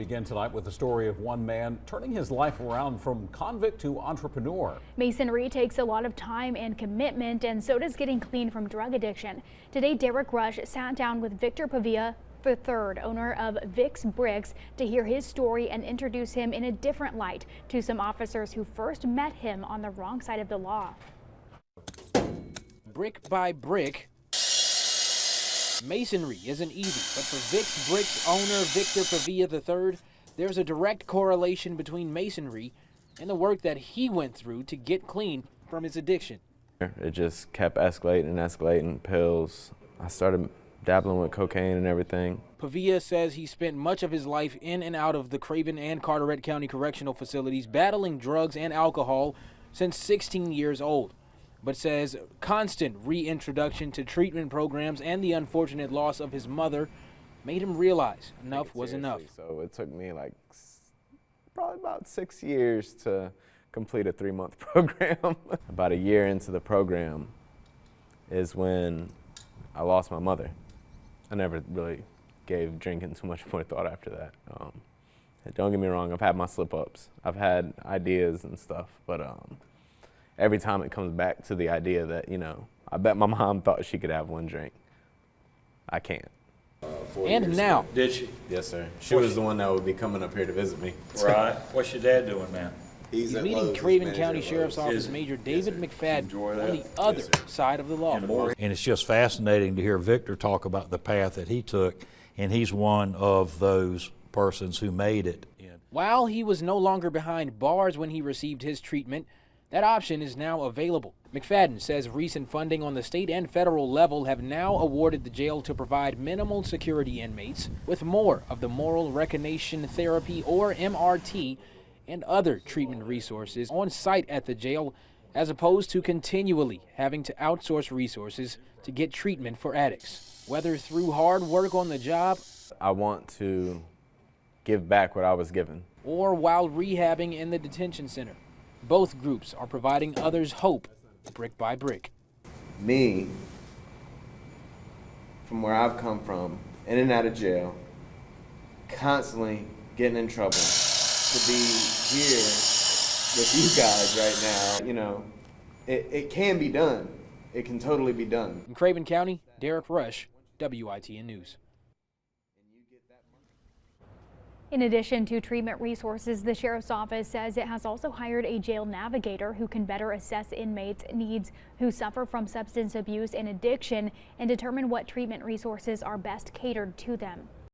Begin tonight with the story of one man turning his life around from convict to entrepreneur. Masonry takes a lot of time and commitment, and so does getting clean from drug addiction. Today, Derek Rush sat down with Victor Pavia III, owner of Vic's Bricks, to hear his story and introduce him in a different light to some officers who first met him on the wrong side of the law. Brick by brick, masonry isn't easy, but for Vic's Bricks owner Victor Pavia III, there's a direct correlation between masonry and the work that he went through to get clean from his addiction. It just kept escalating and escalating, pills. I started dabbling with cocaine and everything. Pavia says he spent much of his life in and out of the Craven and Carteret County correctional facilities battling drugs and alcohol since 16 years old, but says constant reintroduction to treatment programs and the unfortunate loss of his mother made him realize enough was enough. So it took me like probably about 6 years to complete a 3-month program. About a year into the program is when I lost my mother. I never really gave drinking too much more thought after that. Don't get me wrong, I've had my slip-ups. I've had ideas and stuff, but every time it comes back to the idea that, you know, I bet my mom thought she could have one drink. I can't. And now. Did she? Yes, sir. She was the one that would be coming up here to visit me. Right. What's your dad doing now? He's meeting Craven County Sheriff's Office Major David McFadden on the other side of the law. And it's just fascinating to hear Victor talk about the path that he took, and he's one of those persons who made it. While he was no longer behind bars when he received his treatment, that option is now available. McFadden says recent funding on the state and federal level have now awarded the jail to provide minimal security inmates with more of the moral recognition therapy, or MRT, and other treatment resources on site at the jail, as opposed to continually having to outsource resources to get treatment for addicts, whether through hard work on the job. I want to give back what I was given. Or while rehabbing in the detention center. Both groups are providing others hope, brick by brick. Me, from where I've come from, in and out of jail, constantly getting in trouble, to be here with you guys right now, you know, it can be done. It can totally be done. In Craven County, Derek Rush, WITN News. In addition to treatment resources, the Sheriff's Office says it has also hired a jail navigator who can better assess inmates' needs who suffer from substance abuse and addiction and determine what treatment resources are best catered to them.